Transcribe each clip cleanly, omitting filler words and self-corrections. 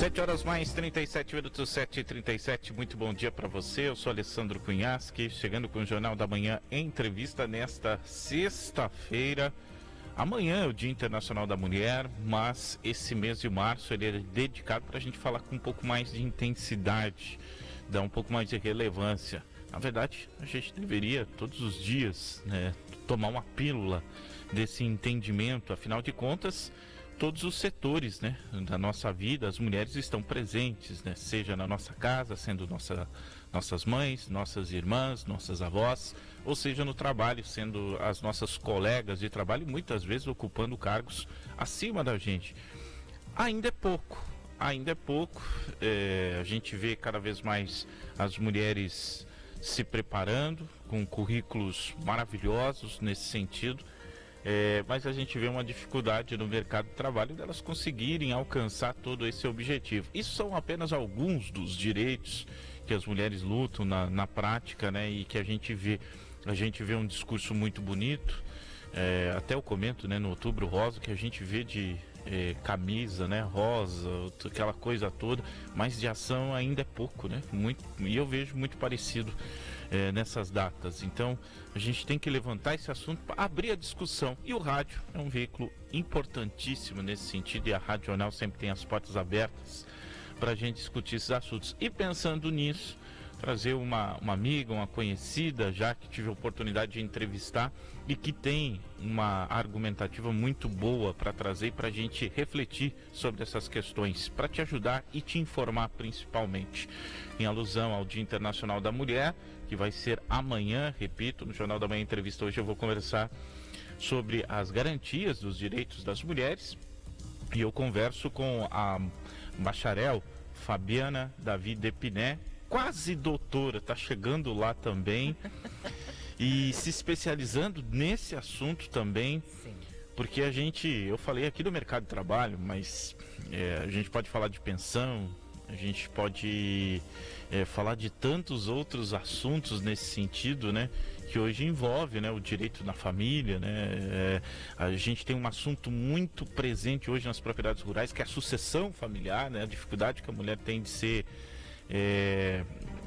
7 horas mais 37 minutos, 7h37. Muito bom dia para você. Eu sou Alessandro Cunhasque, chegando com o Jornal da Manhã, entrevista nesta sexta-feira. Amanhã é o Dia Internacional da Mulher, mas esse mês de março ele é dedicado para a gente falar com um pouco mais de intensidade, dar um pouco mais de relevância. Na verdade, a gente deveria todos os dias, né, tomar uma pílula desse entendimento. Afinal de contas, todos os setores, né, da nossa vida, as mulheres estão presentes, né, seja na nossa casa, sendo nossas mães, nossas irmãs, nossas avós, ou seja no trabalho, sendo as nossas colegas de trabalho, muitas vezes ocupando cargos acima da gente. Ainda é pouco, a gente vê cada vez mais as mulheres se preparando com currículos maravilhosos nesse sentido. Mas a gente vê uma dificuldade no mercado de trabalho delas conseguirem alcançar todo esse objetivo. Isso são apenas alguns dos direitos que as mulheres lutam na prática, né? E que a gente vê um discurso muito bonito. Até eu comento, né, no Outubro Rosa, que a gente vê de camisa, né, rosa, aquela coisa toda, mas de ação ainda é pouco, né? E eu vejo muito parecido nessas datas. Então a gente tem que levantar esse assunto para abrir a discussão, e o rádio é um veículo importantíssimo nesse sentido, e a Rádio Jornal sempre tem as portas abertas para a gente discutir esses assuntos. E pensando nisso, trazer uma amiga, uma conhecida, já que tive a oportunidade de entrevistar e que tem uma argumentativa muito boa para trazer, para a gente refletir sobre essas questões, para te ajudar e te informar principalmente. Em alusão ao Dia Internacional da Mulher, que vai ser amanhã, repito, no Jornal da Manhã Entrevista hoje eu vou conversar sobre as garantias dos direitos das mulheres, e eu converso com a bacharel Fabiana Davi Depiné, quase doutora, está chegando lá também e se especializando nesse assunto também. Sim. Porque eu falei aqui do mercado de trabalho, mas a gente pode falar de pensão, a gente pode falar de tantos outros assuntos nesse sentido, né, que hoje envolve, né, o direito na família, né. A gente tem um assunto muito presente hoje nas propriedades rurais, que é a sucessão familiar, né, a dificuldade que a mulher tem de ser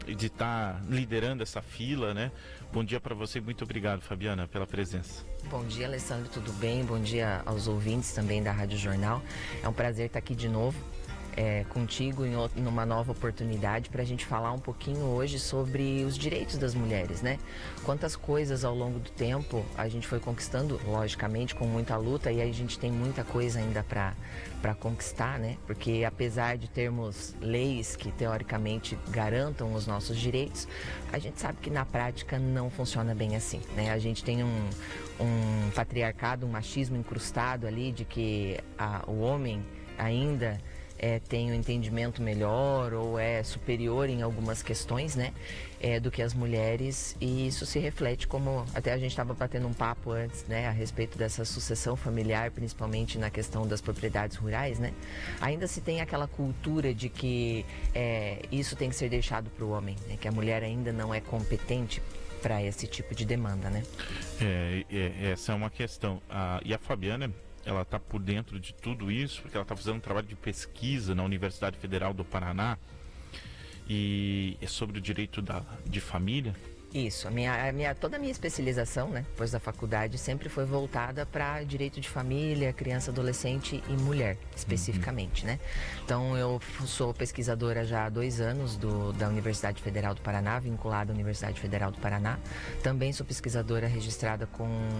de estar liderando essa fila, né? Bom dia para você, muito obrigado, Fabiana, pela presença. Bom dia, Alessandro, tudo bem? Bom dia aos ouvintes também da Rádio Jornal. É um prazer estar aqui de novo contigo em uma nova oportunidade para a gente falar um pouquinho hoje sobre os direitos das mulheres, né? Quantas coisas ao longo do tempo a gente foi conquistando, logicamente com muita luta, e aí a gente tem muita coisa ainda para conquistar, né? Porque apesar de termos leis que teoricamente garantam os nossos direitos, a gente sabe que na prática não funciona bem assim, né? A gente tem um patriarcado, um machismo incrustado ali de que o homem ainda tem um entendimento melhor ou é superior em algumas questões, né, do que as mulheres, e isso se reflete, como até a gente estava batendo um papo antes, né, a respeito dessa sucessão familiar, principalmente na questão das propriedades rurais, né, ainda se tem aquela cultura de que isso tem que ser deixado para o homem, né, que a mulher ainda não é competente para esse tipo de demanda, né. Essa é uma questão. E a Fabiana, ela está por dentro de tudo isso, porque ela está fazendo um trabalho de pesquisa na Universidade Federal do Paraná, e é sobre o direito de família. Isso, toda a minha especialização, né, depois da faculdade, sempre foi voltada para direito de família, criança, adolescente e mulher, especificamente, né? Então eu sou pesquisadora já há 2 anos da Universidade Federal do Paraná, vinculada à Universidade Federal do Paraná. Também sou pesquisadora registrada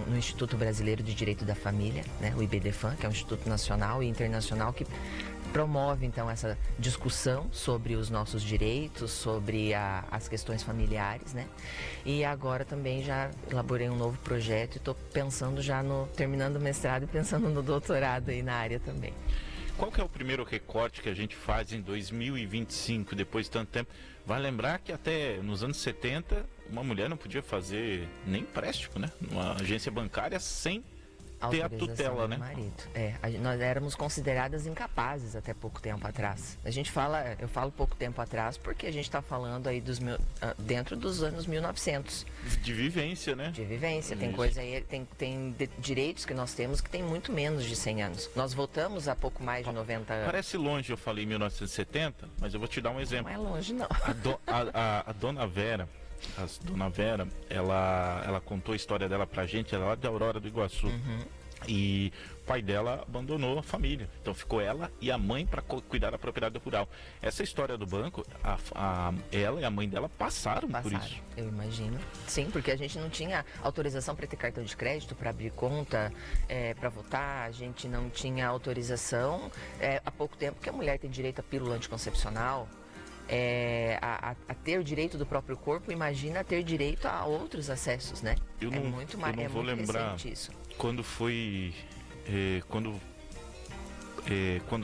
no Instituto Brasileiro de Direito da Família, né, o IBDFAM, que é um instituto nacional e internacional que promove então essa discussão sobre os nossos direitos, sobre as questões familiares, né? E agora também já elaborei um novo projeto e estou pensando já terminando o mestrado e pensando no doutorado aí na área também. Qual que é o primeiro recorte que a gente faz em 2025, depois de tanto tempo? Vai lembrar que até nos anos 70 uma mulher não podia fazer nem empréstimo, né, numa agência bancária sem ter a tutela, né? Marido. Nós éramos consideradas incapazes até pouco tempo atrás. Eu falo pouco tempo atrás porque a gente está falando aí dentro dos anos 1900. De vivência, né? De vivência. Tem coisa aí, tem direitos que nós temos que tem muito menos de 100 anos. Nós votamos há pouco mais de 90 anos. Parece longe, eu falei 1970, mas eu vou te dar um exemplo. Não é longe, não. A Dona Vera, ela contou a história dela pra gente, ela é lá de Aurora do Iguaçu. E o pai dela abandonou a família. Então ficou ela e a mãe para cuidar da propriedade rural. Essa história do banco, ela e a mãe dela passaram por isso. Eu imagino. Sim, porque a gente não tinha autorização para ter cartão de crédito, para abrir conta, para votar. A gente não tinha autorização. Há pouco tempo que a mulher tem direito à pílula anticoncepcional. A ter o direito do próprio corpo, imagina ter direito a outros acessos, né? Eu não vou lembrar isso. Quando foi, quando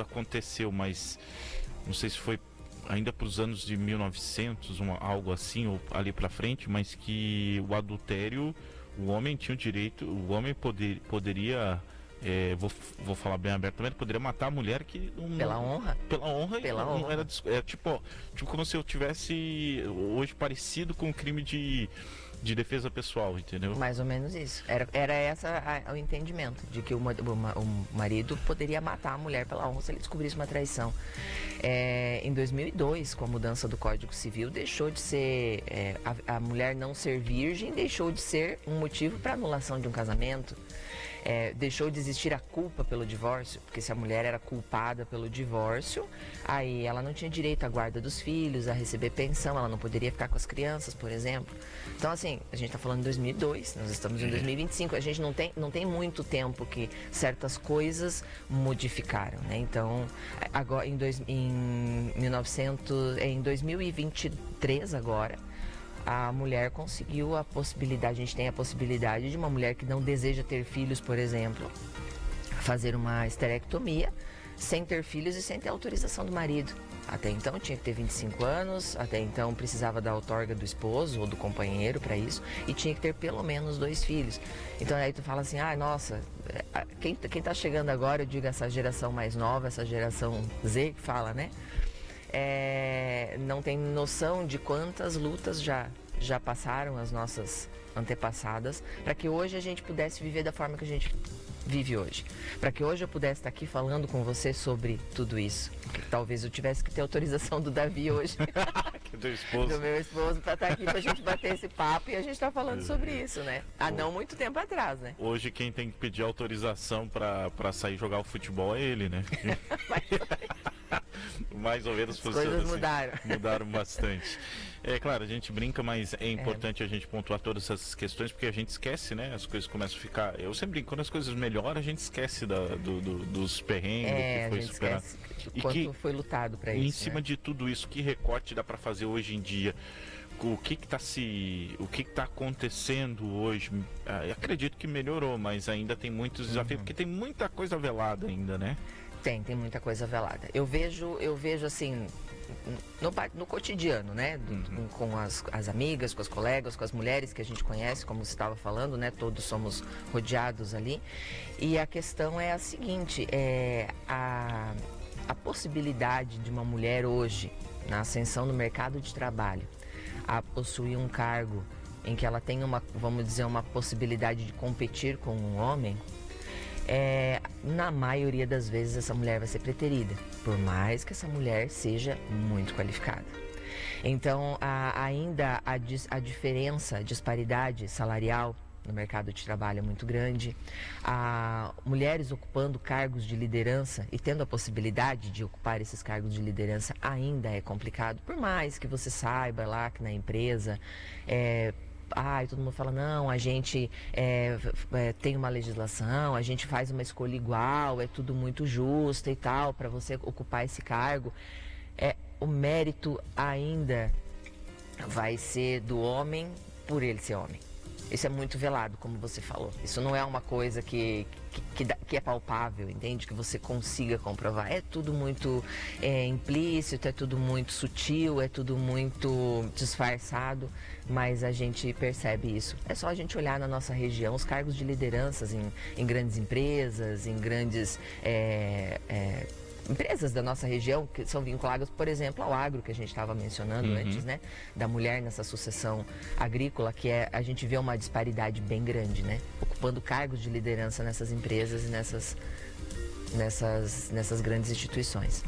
aconteceu, mas não sei se foi ainda para os anos de 1900, algo assim, ou ali para frente, mas que o adultério, o homem tinha o direito, o homem poderia... vou falar bem abertamente, poderia matar a mulher que... Pela honra? Pela honra. Não era, tipo como se eu tivesse hoje parecido com o crime de defesa pessoal, entendeu? Mais ou menos isso. Era o entendimento de que o marido poderia matar a mulher pela honra se ele descobrisse uma traição. Em 2002, com a mudança do Código Civil, deixou de ser... a mulher não ser virgem deixou de ser um motivo para anulação de um casamento. Deixou de existir a culpa pelo divórcio, porque se a mulher era culpada pelo divórcio, aí ela não tinha direito à guarda dos filhos, a receber pensão, ela não poderia ficar com as crianças, por exemplo. Então, assim, a gente está falando de 2002, nós estamos em 2025, a gente não tem muito tempo que certas coisas modificaram, né? Então, agora em 2023 agora, a mulher conseguiu a possibilidade, a gente tem a possibilidade de uma mulher que não deseja ter filhos, por exemplo, fazer uma esterectomia sem ter filhos e sem ter autorização do marido. Até então tinha que ter 25 anos, até então precisava da outorga do esposo ou do companheiro para isso e tinha que ter pelo menos 2 filhos. Então aí tu fala assim, nossa, quem tá chegando agora, eu digo essa geração mais nova, essa geração Z que fala, né? Não tem noção de quantas lutas já passaram as nossas antepassadas para que hoje a gente pudesse viver da forma que a gente vive hoje. Para que hoje eu pudesse estar aqui falando com você sobre tudo isso. Talvez eu tivesse que ter autorização do Davi hoje. Do meu esposo, para estar aqui para a gente bater esse papo e a gente está falando sobre isso, né? Há não muito tempo atrás, né? Hoje quem tem que pedir autorização para sair jogar o futebol é ele, né? Mais ou menos funciona coisas assim. Mudaram bastante. Claro, a gente brinca, mas é importante a gente pontuar todas essas questões, porque a gente esquece, né? As coisas começam a ficar... Eu sempre brinco, quando as coisas melhoram, a gente esquece dos perrengues, do que foi superado. E quanto foi lutado para isso. Em cima de tudo isso, que recorte dá para fazer hoje em dia? O que está acontecendo hoje? Acredito que melhorou, mas ainda tem muitos desafios, porque tem muita coisa velada ainda, né? Tem muita coisa velada. Eu vejo assim, no cotidiano, né? Com as amigas, com as colegas, com as mulheres que a gente conhece, como você estava falando, né? Todos somos rodeados ali. E a questão é a seguinte, a possibilidade de uma mulher hoje, na ascensão no mercado de trabalho, a possuir um cargo em que ela tem vamos dizer, uma possibilidade de competir com um homem, na maioria das vezes essa mulher vai ser preterida, por mais que essa mulher seja muito qualificada. Então, ainda a diferença, a disparidade salarial no mercado de trabalho é muito grande. Mulheres ocupando cargos de liderança e tendo a possibilidade de ocupar esses cargos de liderança ainda é complicado, por mais que você saiba lá que na empresa... todo mundo fala, não, a gente tem uma legislação, a gente faz uma escolha igual, é tudo muito justo e tal, para você ocupar esse cargo. O mérito ainda vai ser do homem por ele ser homem. Isso é muito velado, como você falou. Isso não é uma coisa que é palpável, entende? Que você consiga comprovar. É tudo muito implícito, é tudo muito sutil, é tudo muito disfarçado, mas a gente percebe isso. É só a gente olhar na nossa região os cargos de lideranças em grandes empresas, em grandes empresas da nossa região que são vinculadas, por exemplo, ao agro que a gente estava mencionando antes, né? Da mulher nessa sucessão agrícola, que a gente vê uma disparidade bem grande, né? Ocupando cargos de liderança nessas empresas e nessas grandes instituições.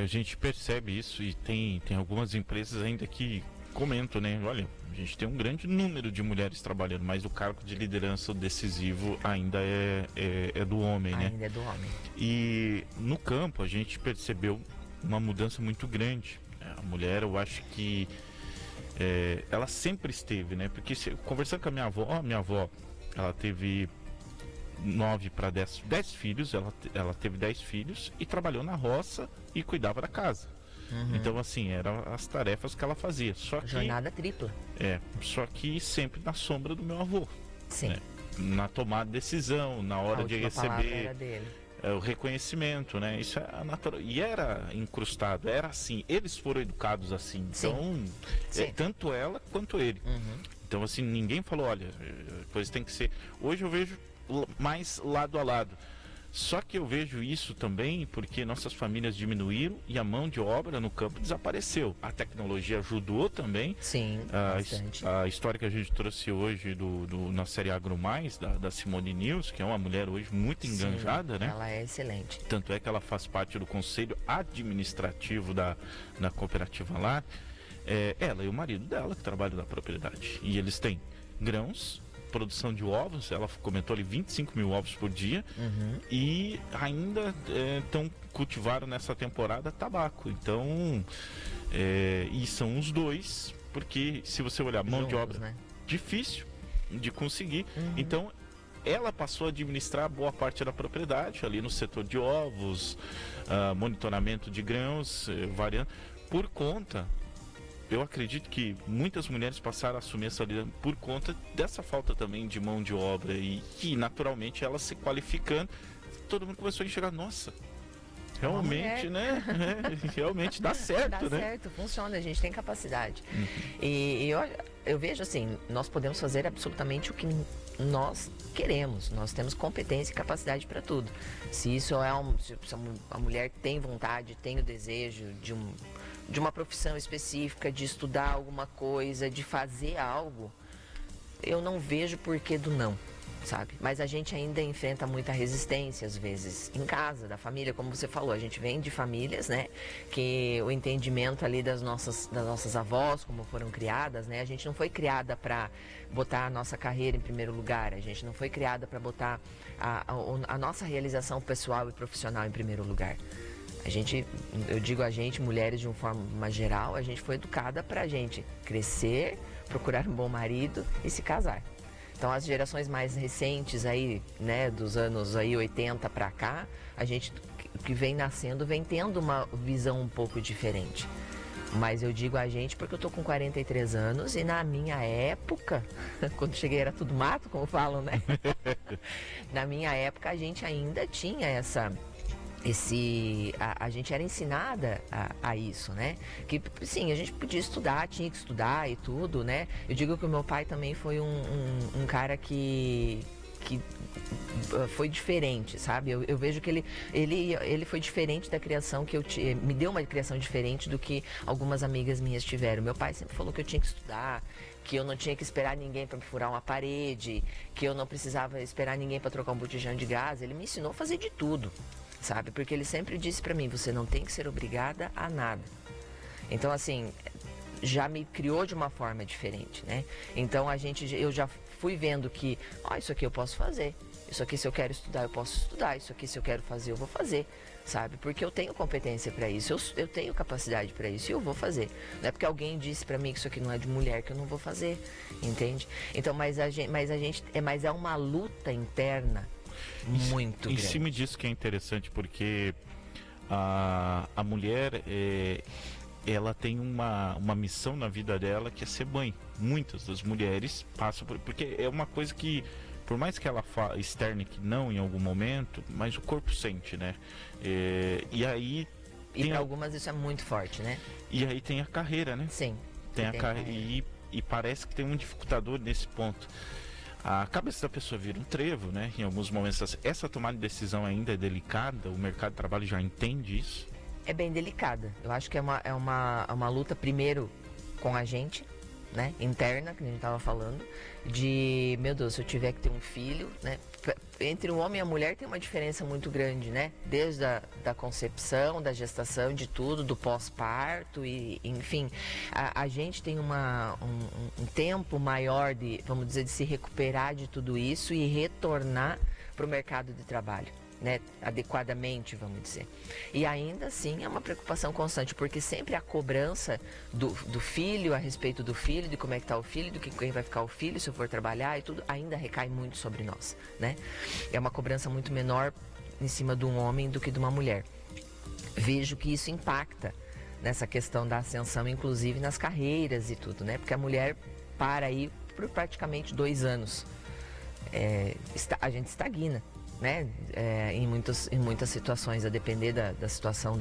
A gente percebe isso e tem algumas empresas ainda que comentam, né? Olha, a gente tem um grande número de mulheres trabalhando, mas o cargo de liderança decisivo ainda é do homem, né? Ainda é do homem. E no campo a gente percebeu uma mudança muito grande. A mulher, eu acho que ela sempre esteve, né? Porque conversando com a minha avó, ela teve 9 para 10 filhos, ela teve 10 filhos e trabalhou na roça e cuidava da casa. Então, assim, eram as tarefas que ela fazia. Só que, jornada tripla. Só que sempre na sombra do meu avô. Sim. Né? Na tomada de decisão, na hora de receber o reconhecimento, né? Isso é natural. E era incrustado, era assim. Eles foram educados assim. Então, tanto ela quanto ele. Então, assim, ninguém falou, olha, a coisa tem que ser. Hoje eu vejo mais lado a lado. Só que eu vejo isso também porque nossas famílias diminuíram e a mão de obra no campo desapareceu. A tecnologia ajudou também. Sim, bastante. A história que a gente trouxe hoje na série Agro Mais, da Simone Nils, que é uma mulher hoje muito enganjada, né? Ela é excelente. Tanto é que ela faz parte do conselho administrativo da cooperativa lá. Ela e o marido dela que trabalham na propriedade. E eles têm grãos, produção de ovos, ela comentou ali 25 mil ovos por dia, e ainda cultivaram nessa temporada tabaco. Então, e são os dois, porque se você olhar mão juntos, de obra, né? Difícil de conseguir. Então, ela passou a administrar boa parte da propriedade, ali no setor de ovos, monitoramento de grãos, variando, por conta. Eu acredito que muitas mulheres passaram a assumir essa liderança por conta dessa falta também de mão de obra e que naturalmente ela se qualificando, todo mundo começou a enxergar, nossa, realmente, né? Realmente dá certo, dá né? certo, funciona, a gente tem capacidade. E eu vejo assim, nós podemos fazer absolutamente o que nós queremos, nós temos competência e capacidade para tudo. Se isso se a mulher tem vontade, tem o desejo de uma profissão específica, de estudar alguma coisa, de fazer algo, eu não vejo porquê do não, sabe? Mas a gente ainda enfrenta muita resistência, às vezes, em casa, da família, como você falou, a gente vem de famílias, né, que o entendimento ali das nossas avós, como foram criadas, né, a gente não foi criada para botar a nossa carreira em primeiro lugar, a gente não foi criada para botar a nossa realização pessoal e profissional em primeiro lugar. Eu digo a gente, mulheres de uma forma geral, a gente foi educada pra gente crescer, procurar um bom marido e se casar. Então as gerações mais recentes aí, né, dos anos aí 80 pra cá, a gente que vem nascendo vem tendo uma visão um pouco diferente. Mas eu digo a gente porque eu tô com 43 anos e na minha época, quando cheguei era tudo mato, como falam, né? Na minha época a gente ainda tinha a gente era ensinada a isso, né? Que sim, a gente podia estudar, tinha que estudar e tudo, né? Eu digo que o meu pai também foi um cara que foi diferente, sabe? Eu vejo que ele foi diferente da criação que me deu uma criação diferente do que algumas amigas minhas tiveram. Meu pai sempre falou que eu tinha que estudar, que eu não tinha que esperar ninguém para furar uma parede, que eu não precisava esperar ninguém para trocar um botijão de gás. Ele me ensinou a fazer de tudo, sabe? Porque ele sempre disse para mim, você não tem que ser obrigada a nada. Então, assim, já me criou de uma forma diferente, né? Então, eu já fui vendo que, isso aqui eu posso fazer. Isso aqui, se eu quero estudar, eu posso estudar. Isso aqui, se eu quero fazer, eu vou fazer, sabe? Porque eu tenho competência para isso, eu tenho capacidade para isso e eu vou fazer. Não é porque alguém disse para mim que isso aqui não é de mulher que eu não vou fazer, entende? Então, mas é uma luta interna muito grande. Em cima disso que é interessante, porque a mulher, ela tem uma missão na vida dela que é ser mãe. muitas das mulheres passam porque é uma coisa que, por mais que ela externe que não em algum momento, mas o corpo sente, né? E aí... E para algumas isso é muito forte, né? E aí tem a carreira, né? Sim. Tem a carreira. E parece que tem um dificultador nesse ponto. A cabeça da pessoa vira um trevo, né? Em alguns momentos. Essa tomada de decisão ainda é delicada, o mercado de trabalho já entende isso? É bem delicada. Eu acho que é uma luta, primeiro, com a gente, né? Interna, que a gente estava falando, de, meu Deus, se eu tiver que ter um filho, né? Entre o homem e a mulher tem uma diferença muito grande, né? Desde da concepção, da gestação, de tudo, do pós-parto e, enfim, a gente tem um tempo maior de, vamos dizer, de se recuperar de tudo isso e retornar para o mercado de trabalho, né, adequadamente, vamos dizer. E ainda assim é uma preocupação constante, porque sempre a cobrança do filho, a respeito do filho, de como é que está o filho, do que quem vai ficar o filho, se eu for trabalhar e tudo, ainda recai muito sobre nós, né? É uma cobrança muito menor em cima de um homem do que de uma mulher. Vejo que isso impacta nessa questão da ascensão, inclusive nas carreiras e tudo, né? Porque a mulher para aí por praticamente 2 anos. A gente estagna, né? Em muitas situações, a depender da situação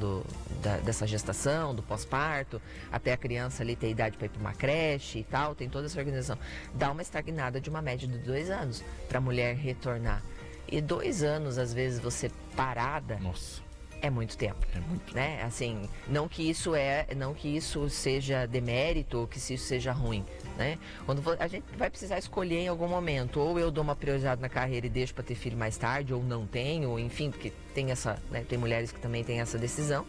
dessa gestação, do pós-parto, até a criança ali ter idade para ir para uma creche e tal, tem toda essa organização. Dá uma estagnada de uma média de 2 anos para a mulher retornar. E 2 anos, às vezes, você parada... Nossa. É muito tempo, né? Assim, não que isso seja demérito ou que isso seja ruim, né? Quando a gente vai precisar escolher em algum momento, ou eu dou uma prioridade na carreira e deixo para ter filho mais tarde, ou não tenho, enfim, porque tem essa, né? Tem mulheres que também têm essa decisão,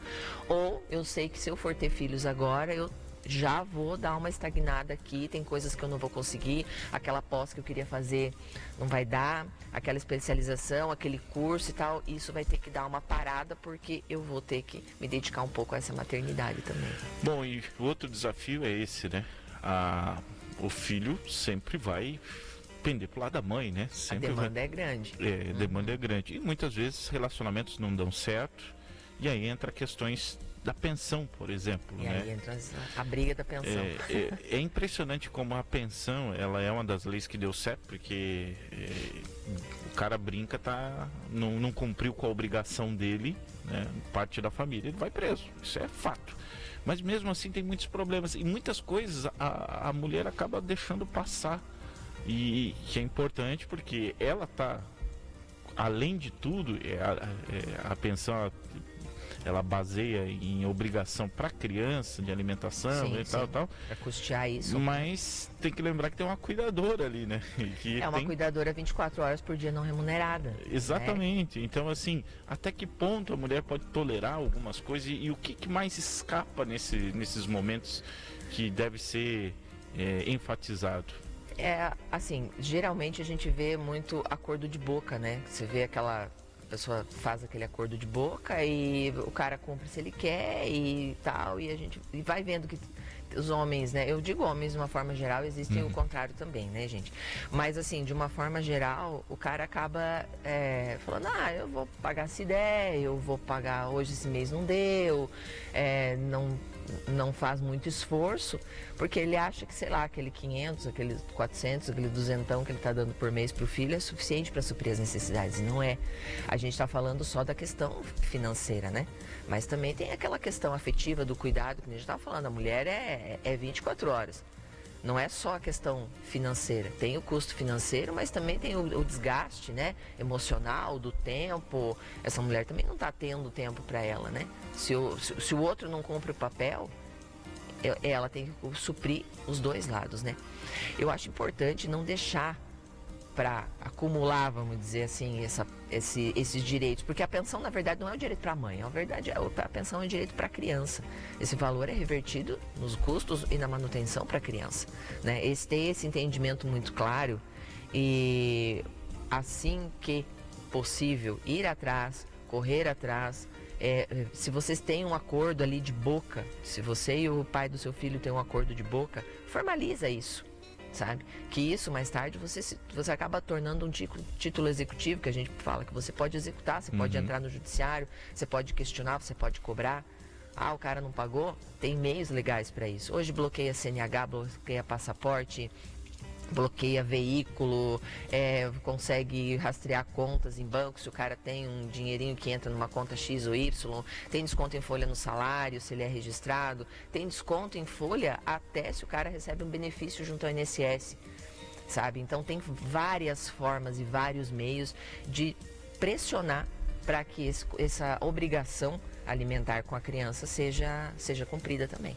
ou eu sei que se eu for ter filhos agora, eu já vou dar uma estagnada aqui, tem coisas que eu não vou conseguir, aquela pós que eu queria fazer não vai dar, aquela especialização, aquele curso e tal, isso vai ter que dar uma parada porque eu vou ter que me dedicar um pouco a essa maternidade também. Bom, e o outro desafio é esse, né? O filho sempre vai pender pro lado da mãe, né? Sempre a demanda é grande. A demanda é grande. E muitas vezes relacionamentos não dão certo, e aí entra questões da pensão, por exemplo. E aí entra a briga da pensão. É impressionante como a pensão, ela é uma das leis que deu certo, porque o cara brinca, não cumpriu com a obrigação dele, né, parte da família, ele vai preso, isso é fato. Mas mesmo assim tem muitos problemas, e muitas coisas a mulher acaba deixando passar, e que é importante porque ela está, além de tudo, a pensão... Ela baseia em obrigação para criança de alimentação, sim, e tal. Para custear isso. Mas tem que lembrar que tem uma cuidadora ali, né? Cuidadora 24 horas por dia não remunerada. Exatamente. Né? Então, assim, até que ponto a mulher pode tolerar algumas coisas e o que mais escapa nesses momentos que deve ser enfatizado? Assim, geralmente a gente vê muito acordo de boca, né? Você vê a pessoa faz aquele acordo de boca e o cara cumpre se ele quer e tal, e a gente vai vendo que os homens, né? Eu digo homens de uma forma geral, existem o contrário também, né, gente? Mas assim, de uma forma geral, o cara acaba falando, eu vou pagar essa ideia, eu vou pagar hoje, esse mês não deu, não faz muito esforço, porque ele acha que, sei lá, aquele 500, aquele 400, aquele 200 que ele está dando por mês para o filho é suficiente para suprir as necessidades. E não é. A gente está falando só da questão financeira, né? Mas também tem aquela questão afetiva do cuidado que a gente estava falando. A mulher é 24 horas. Não é só a questão financeira. Tem o custo financeiro, mas também tem o desgaste, né, emocional, do tempo. Essa mulher também não está tendo tempo para ela, né? Se o outro não cumpre o papel, ela tem que suprir os dois lados, né? Eu acho importante não deixar para acumular, vamos dizer assim, esses direitos, porque a pensão na verdade não é um direito para a mãe, na verdade a pensão é um direito para a criança. Esse valor é revertido nos custos e na manutenção para a criança, né? Ter esse entendimento muito claro e assim que possível ir atrás, correr atrás. Se vocês têm um acordo ali de boca, se você e o pai do seu filho têm um acordo de boca, formaliza isso. Sabe? Que isso mais tarde você acaba tornando um título executivo, que a gente fala que você pode executar, você pode entrar no judiciário, você pode questionar, você pode cobrar, Ah, o cara não pagou? Tem meios legais para isso. Hoje bloqueia CNH, bloqueia passaporte, bloqueia veículo, consegue rastrear contas em banco, se o cara tem um dinheirinho que entra numa conta X ou Y, tem desconto em folha no salário, se ele é registrado, tem desconto em folha até se o cara recebe um benefício junto ao INSS, sabe? Então tem várias formas e vários meios de pressionar para que essa obrigação alimentar com a criança seja cumprida também.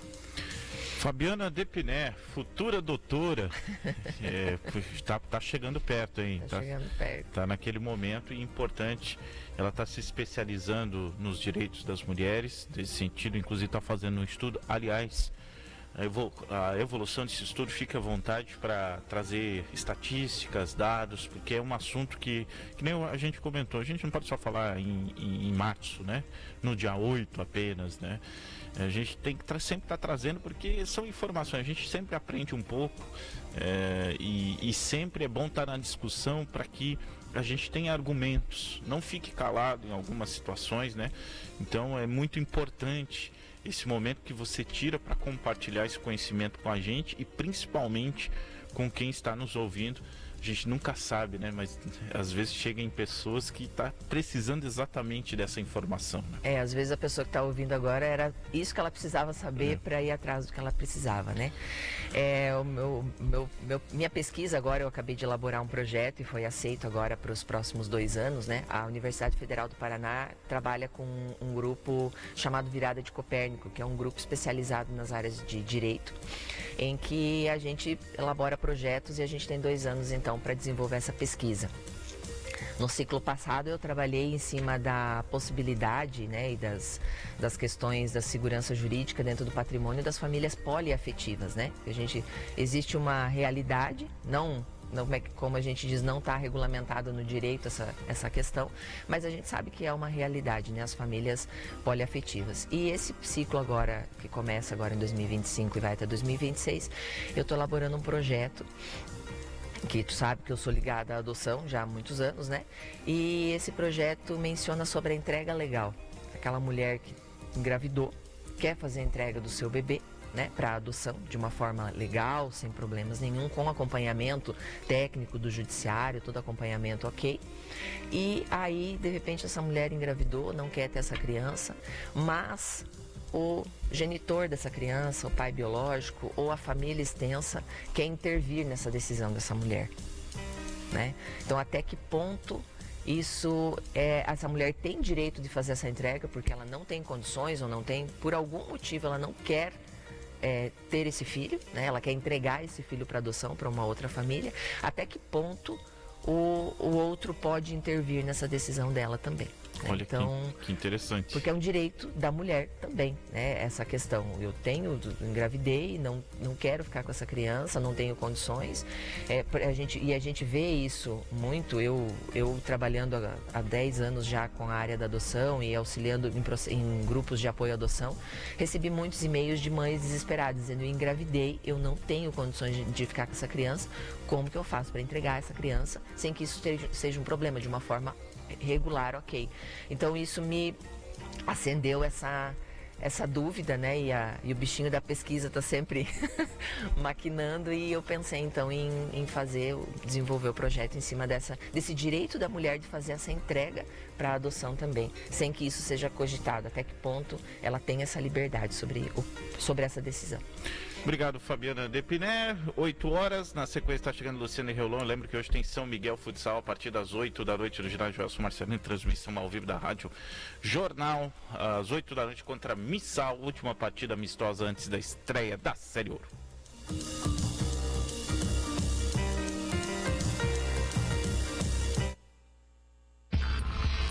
Fabiana Depiné, futura doutora, tá chegando perto, hein? Tá chegando perto. Tá naquele momento importante. Ela está se especializando nos direitos das mulheres, nesse sentido, inclusive está fazendo um estudo. Aliás, a evolução desse estudo, fica à vontade para trazer estatísticas, dados, porque é um assunto que nem a gente comentou, a gente não pode só falar em março, né? No dia 8 apenas, né? A gente tem que sempre estar trazendo, porque são informações, a gente sempre aprende um pouco, e sempre é bom estar na discussão para que a gente tenha argumentos, não fique calado em algumas situações, né? Então é muito importante esse momento que você tira para compartilhar esse conhecimento com a gente e principalmente com quem está nos ouvindo. A gente nunca sabe, né? Mas às vezes chega em pessoas que estão precisando exatamente dessa informação, né? Às vezes a pessoa que está ouvindo agora era isso que ela precisava saber para ir atrás do que ela precisava, né? Minha pesquisa agora, eu acabei de elaborar um projeto e foi aceito agora para os próximos 2 anos, né? A Universidade Federal do Paraná trabalha com um grupo chamado Virada de Copérnico, que é um grupo especializado nas áreas de direito, em que a gente elabora projetos e a gente tem 2 anos então para desenvolver essa pesquisa. No ciclo passado eu trabalhei em cima da possibilidade, né, e das questões da segurança jurídica dentro do patrimônio das famílias poliafetivas, né? Existe uma realidade, não como a gente diz, não está regulamentado no direito essa questão, mas a gente sabe que é uma realidade, né? As famílias poliafetivas. E esse ciclo agora, que começa agora em 2025 e vai até 2026, eu estou elaborando um projeto que tu sabe que eu sou ligada à adoção já há muitos anos, né? E esse projeto menciona sobre a entrega legal. Aquela mulher que engravidou, quer fazer a entrega do seu bebê, né, para adoção de uma forma legal, sem problemas nenhum, com acompanhamento técnico do judiciário, todo acompanhamento ok. E aí, de repente, essa mulher engravidou, não quer ter essa criança, mas o genitor dessa criança, o pai biológico ou a família extensa quer intervir nessa decisão dessa mulher, né? Então, até que ponto essa mulher tem direito de fazer essa entrega porque ela não tem condições ou não tem, por algum motivo, ela não quer ter esse filho, né? Ela quer entregar esse filho para adoção para uma outra família, até que ponto o outro pode intervir nessa decisão dela também. Olha, então, que interessante. Porque é um direito da mulher também, né? Essa questão. Eu engravidei, não quero ficar com essa criança, não tenho condições. A gente vê isso muito. Eu trabalhando há 10 anos já com a área da adoção e auxiliando em grupos de apoio à adoção, recebi muitos e-mails de mães desesperadas dizendo: eu engravidei, eu não tenho condições de ficar com essa criança. Como que eu faço para entregar essa criança sem que isso seja um problema, de uma forma regular, ok? Então isso me acendeu essa dúvida, né? E o bichinho da pesquisa está sempre maquinando, e eu pensei então em desenvolver o projeto em cima desse direito da mulher de fazer essa entrega para a adoção também, sem que isso seja cogitado, até que ponto ela tem essa liberdade sobre essa decisão. Obrigado, Fabiana Depiné. 8 horas, na sequência está chegando Luciane Reolon. Lembro que hoje tem São Miguel Futsal a partir das 8 da noite no ginásio Elson Marcelino, transmissão ao vivo da Rádio Jornal, às 8 da noite contra Missal, última partida amistosa antes da estreia da Série Ouro.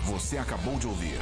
Você acabou de ouvir